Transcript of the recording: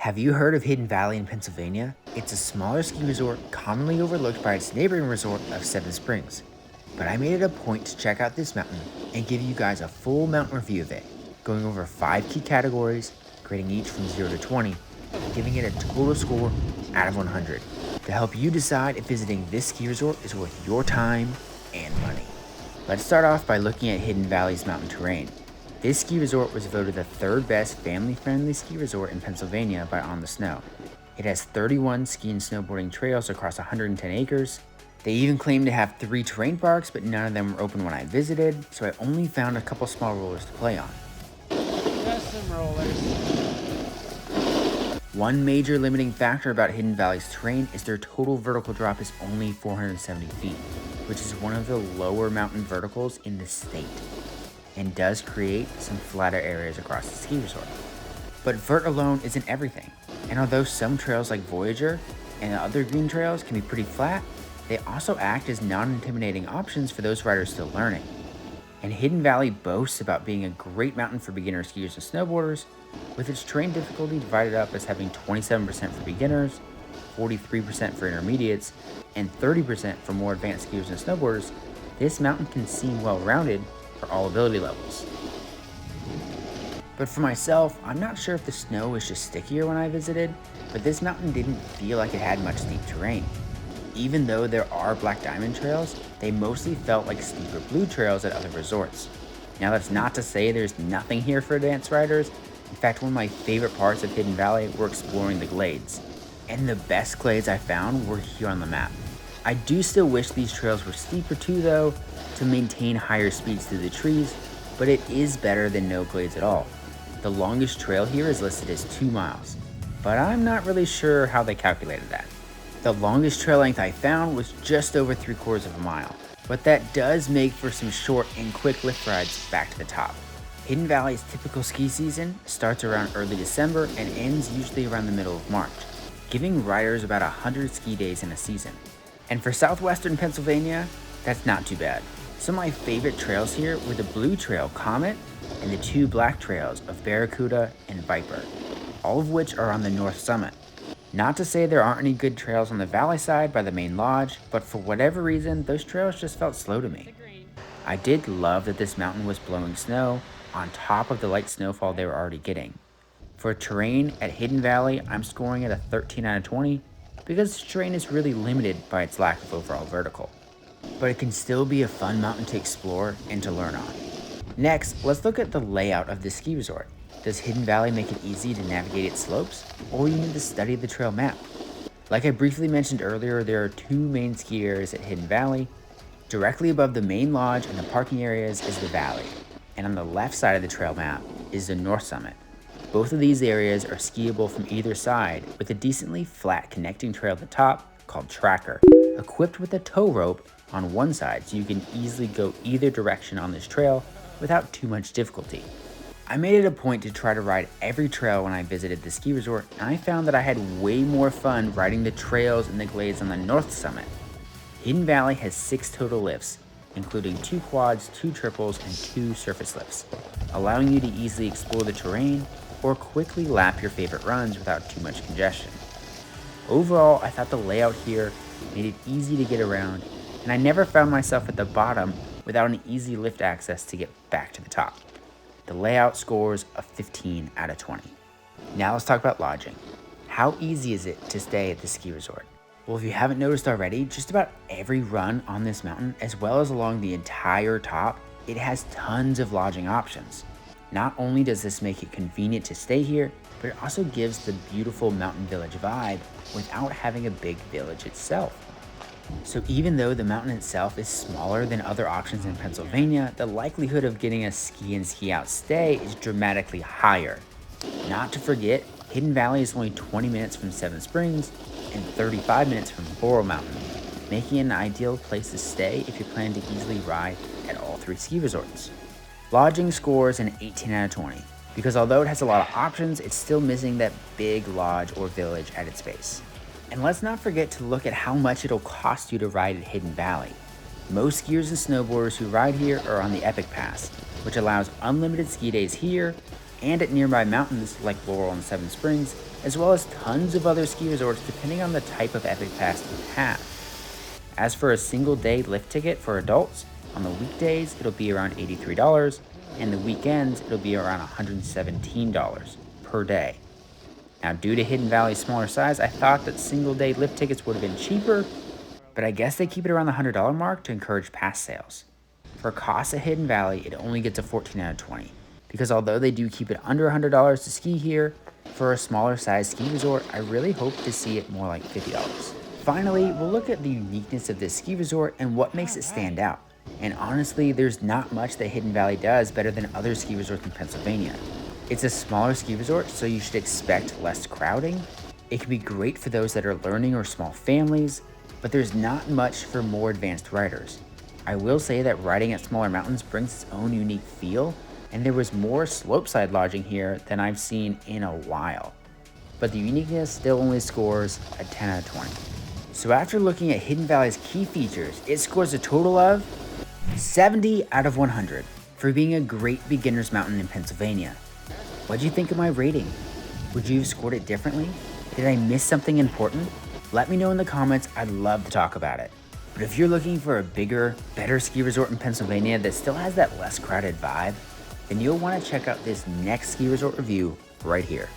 Have you heard of Hidden Valley in Pennsylvania? It's a smaller ski resort commonly overlooked by its neighboring resort of Seven Springs. But I made it a point to check out this mountain and give you guys a full mountain review of it, going over 5 key categories, grading each from 0 to 20, and giving it a total score out of 100 to help you decide if visiting this ski resort is worth your time and money. Let's start off by looking at Hidden Valley's mountain terrain. This ski resort was voted the 3rd best family-friendly ski resort in Pennsylvania by On the Snow. It has 31 ski and snowboarding trails across 110 acres. They even claim to have 3 terrain parks, but none of them were open when I visited, so I only found a couple small rollers to play on. Just some rollers. One major limiting factor about Hidden Valley's terrain is their total vertical drop is only 470 feet, which is one of the lower mountain verticals in the state, and does create some flatter areas across the ski resort. But vert alone isn't everything, and although some trails like Voyager and other green trails can be pretty flat, they also act as non-intimidating options for those riders still learning. And Hidden Valley boasts about being a great mountain for beginner skiers and snowboarders, with its terrain difficulty divided up as having 27% for beginners, 43% for intermediates, and 30% for more advanced skiers and snowboarders. This mountain can seem well-rounded for all ability levels. But for myself, I'm not sure if the snow was just stickier when I visited, but this mountain didn't feel like it had much steep terrain. Even though there are black diamond trails, they mostly felt like steeper blue trails at other resorts. Now that's not to say there's nothing here for advanced riders. In fact, one of my favorite parts of Hidden Valley were exploring the glades. And the best glades I found were here on the map. I do still wish these trails were steeper too though, to maintain higher speeds through the trees, but it is better than no glades at all. The longest trail here is listed as 2 miles, but I'm not really sure how they calculated that. The longest trail length I found was just over 3/4 of a mile, but that does make for some short and quick lift rides back to the top. Hidden Valley's typical ski season starts around early December and ends usually around the middle of March, giving riders about 100 ski days in a season. And for southwestern Pennsylvania, that's not too bad. Some of my favorite trails here were the Blue Trail Comet and the 2 black trails of Barracuda and Viper, all of which are on the north summit. Not to say there aren't any good trails on the valley side by the main lodge, but for whatever reason, those trails just felt slow to me. I did love that this mountain was blowing snow on top of the light snowfall they were already getting. For terrain at Hidden Valley, I'm scoring it a 13 out of 20 because the terrain is really limited by its lack of overall vertical. But it can still be a fun mountain to explore and to learn on. Next, let's look at the layout of this ski resort. Does Hidden Valley make it easy to navigate its slopes, or you need to study the trail map? Like I briefly mentioned earlier, there are 2 main ski areas at Hidden Valley. Directly above the main lodge and the parking areas is the valley, and on the left side of the trail map is the north summit. Both of these areas are skiable from either side with a decently flat connecting trail at the top called Tracker, equipped with a tow rope on one side so you can easily go either direction on this trail without too much difficulty. I made it a point to try to ride every trail when I visited the ski resort, and I found that I had way more fun riding the trails and the glades on the north summit. Hidden Valley has 6 total lifts, including 2 quads, 2 triples, and 2 surface lifts, allowing you to easily explore the terrain or quickly lap your favorite runs without too much congestion. Overall, I thought the layout here made it easy to get around, and I never found myself at the bottom without an easy lift access to get back to the top. The layout scores a 15 out of 20. Now let's talk about lodging. How easy is it to stay at the ski resort? Well, if you haven't noticed already, just about every run on this mountain, as well as along the entire top, it has tons of lodging options. Not only does this make it convenient to stay here, but it also gives the beautiful mountain village vibe without having a big village itself. So even though the mountain itself is smaller than other options in Pennsylvania, the likelihood of getting a ski in ski out stay is dramatically higher. Not to forget, Hidden Valley is only 20 minutes from Seven Springs and 35 minutes from Laurel Mountain, making it an ideal place to stay if you plan to easily ride at all 3 ski resorts. Lodging scores an 18 out of 20, because although it has a lot of options, it's still missing that big lodge or village at its base. And let's not forget to look at how much it'll cost you to ride at Hidden Valley. Most skiers and snowboarders who ride here are on the Epic Pass, which allows unlimited ski days here and at nearby mountains like Laurel and Seven Springs, as well as tons of other ski resorts depending on the type of Epic Pass you have. As for a single day lift ticket for adults, on the weekdays it'll be around $83, and the weekends it'll be around $117 per day. Now, due to Hidden Valley's smaller size, I thought that single day lift tickets would have been cheaper, but I guess they keep it around the $100 mark to encourage pass sales. For costs at Hidden Valley, it only gets a 14 out of 20, because although they do keep it under $100 to ski here, for a smaller size ski resort, I really hope to see it more like $50. Finally, we'll look at the uniqueness of this ski resort and what makes it stand out. And honestly, there's not much that Hidden Valley does better than other ski resorts in Pennsylvania. It's a smaller ski resort, so you should expect less crowding. It can be great for those that are learning or small families, but there's not much for more advanced riders. I will say that riding at smaller mountains brings its own unique feel, and there was more slopeside lodging here than I've seen in a while. But the uniqueness still only scores a 10 out of 20. So after looking at Hidden Valley's key features, it scores a total of 70 out of 100 for being a great beginner's mountain in Pennsylvania. What do you think of my rating? Would you have scored it differently? Did I miss something important? Let me know in the comments, I'd love to talk about it. But if you're looking for a bigger, better ski resort in Pennsylvania that still has that less crowded vibe, then you'll want to check out this next ski resort review right here.